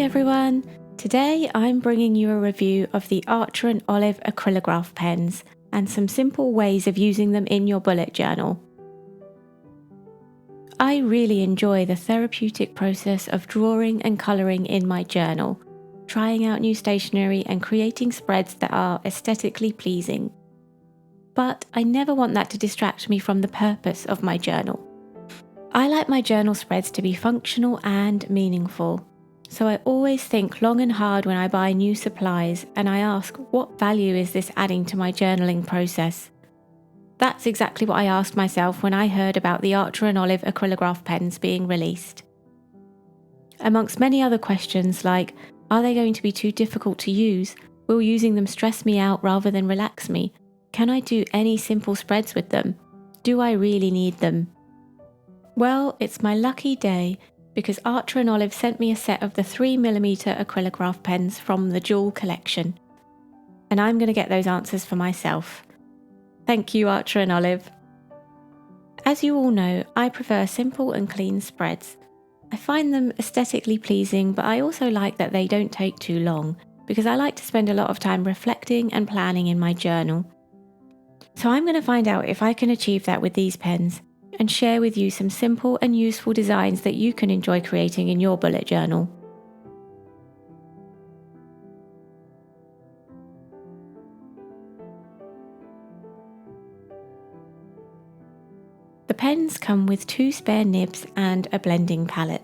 everyone! Today I'm bringing you a review of the Archer and Olive Acrylograph pens and some simple ways of using them in your bullet journal. I really enjoy the therapeutic process of drawing and colouring in my journal, trying out new stationery and creating spreads that are aesthetically pleasing. But I never want that to distract me from the purpose of my journal. I like my journal spreads to be functional and meaningful. So I always think long and hard when I buy new supplies, and I ask, what value is this adding to my journaling process? That's exactly what I asked myself when I heard about the Archer and Olive Acrylograph pens being released. Amongst many other questions like, are they going to be too difficult to use? Will using them stress me out rather than relax me? Can I do any simple spreads with them? Do I really need them? Well, it's my lucky day because Archer and Olive sent me a set of the 3mm acrylograph pens from the Jewel collection. And I'm going to get those answers for myself. Thank you, Archer and Olive. As you all know, I prefer simple and clean spreads. I find them aesthetically pleasing, but I also like that they don't take too long because I like to spend a lot of time reflecting and planning in my journal. So I'm going to find out if I can achieve that with these pens and share with you some simple and useful designs that you can enjoy creating in your bullet journal. The pens come with 2 spare nibs and a blending palette.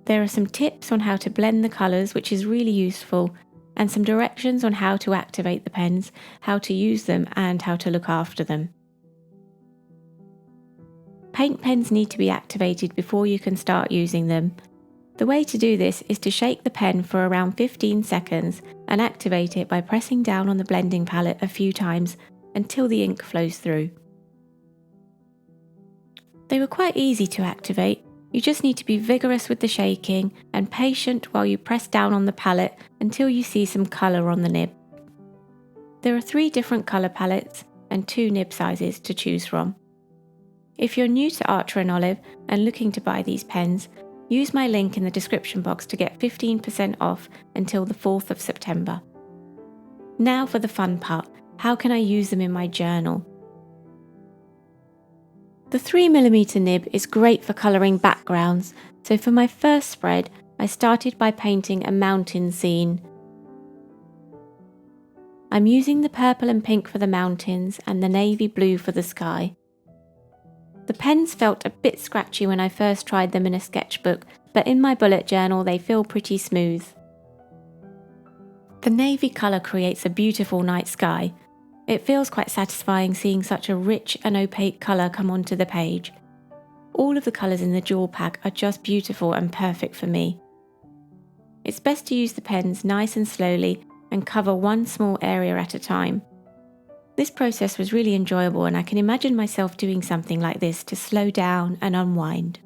There are some tips on how to blend the colours, which is really useful, and some directions on how to activate the pens, how to use them and how to look after them. Paint pens need to be activated before you can start using them. The way to do this is to shake the pen for around 15 seconds and activate it by pressing down on the blending palette a few times until the ink flows through. They were quite easy to activate. You just need to be vigorous with the shaking and patient while you press down on the palette until you see some colour on the nib. There are 3 different colour palettes and 2 nib sizes to choose from. If you're new to Archer and Olive and looking to buy these pens, use my link in the description box to get 15% off until the 4th of September. Now for the fun part, how can I use them in my journal? The 3mm nib is great for colouring backgrounds, so for my first spread, I started by painting a mountain scene. I'm using the purple and pink for the mountains and the navy blue for the sky. The pens felt a bit scratchy when I first tried them in a sketchbook, but in my bullet journal they feel pretty smooth. The navy colour creates a beautiful night sky. It feels quite satisfying seeing such a rich and opaque colour come onto the page. All of the colours in the Jewel pack are just beautiful and perfect for me. It's best to use the pens nice and slowly and cover one small area at a time. This process was really enjoyable and I can imagine myself doing something like this to slow down and unwind.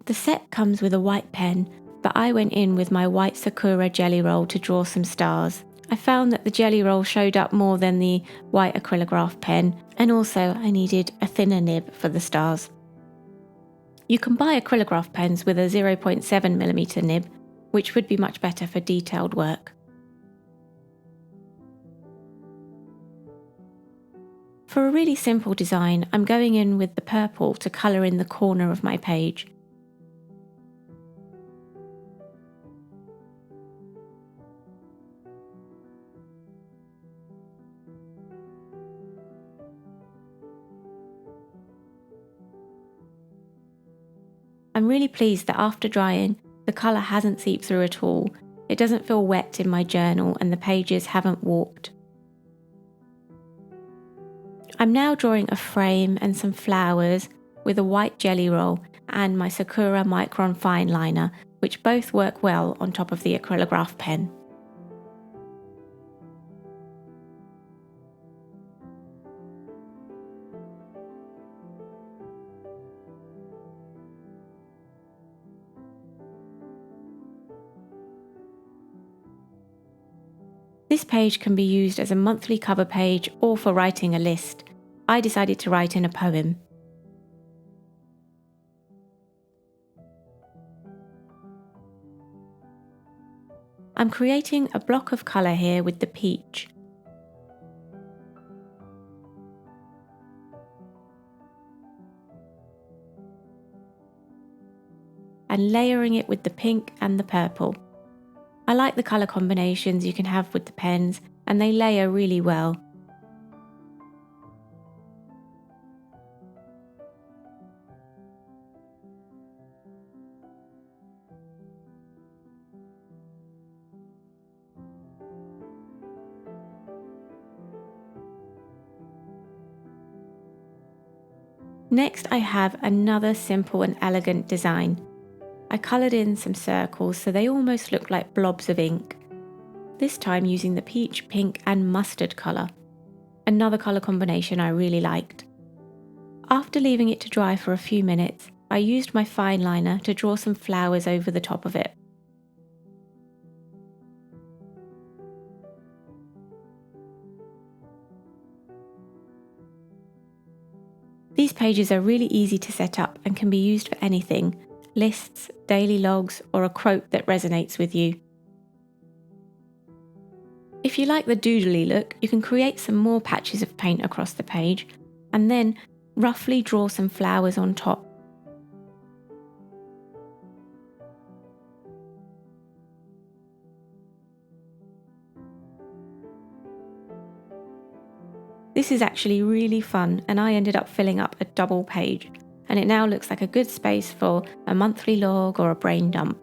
The set comes with a white pen, but I went in with my white Sakura jelly roll to draw some stars. I found that the jelly roll showed up more than the white acrylograph pen, and also I needed a thinner nib for the stars. You can buy acrylograph pens with a 0.7mm nib, which would be much better for detailed work. For a really simple design, I'm going in with the purple to colour in the corner of my page. I'm really pleased that after drying, the colour hasn't seeped through at all. It doesn't feel wet in my journal and the pages haven't warped. I'm now drawing a frame and some flowers with a white jelly roll and my Sakura Micron fine liner, which both work well on top of the acrylograph pen. This page can be used as a monthly cover page or for writing a list. I decided to write in a poem. I'm creating a block of colour here with the peach. And layering it with the pink and the purple. I like the colour combinations you can have with the pens, and they layer really well. Next, I have another simple and elegant design. I coloured in some circles so they almost look like blobs of ink, this time using the peach, pink and mustard colour, another colour combination I really liked. After leaving it to dry for a few minutes, I used my fine liner to draw some flowers over the top of it. These pages are really easy to set up and can be used for anything: lists, daily logs, or a quote that resonates with you. If you like the doodly look, you can create some more patches of paint across the page and then roughly draw some flowers on top. This is actually really fun, and I ended up filling up a double page, and it now looks like a good space for a monthly log or a brain dump.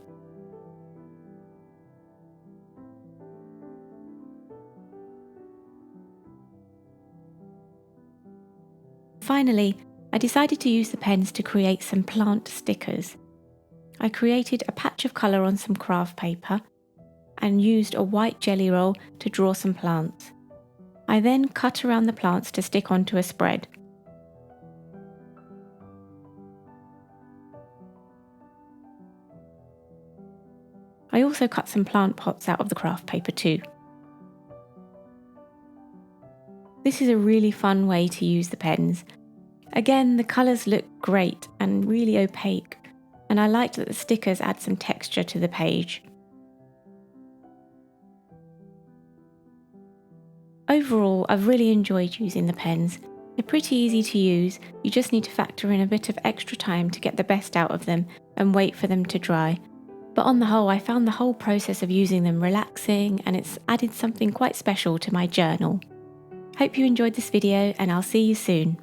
Finally, I decided to use the pens to create some plant stickers. I created a patch of colour on some craft paper and used a white jelly roll to draw some plants. I then cut around the plants to stick onto a spread. I also cut some plant pots out of the craft paper too. This is a really fun way to use the pens. Again, the colours look great and really opaque, and I liked that the stickers add some texture to the page. Overall, I've really enjoyed using the pens. They're pretty easy to use, you just need to factor in a bit of extra time to get the best out of them and wait for them to dry. But on the whole, I found the whole process of using them relaxing, and it's added something quite special to my journal. Hope you enjoyed this video, and I'll see you soon.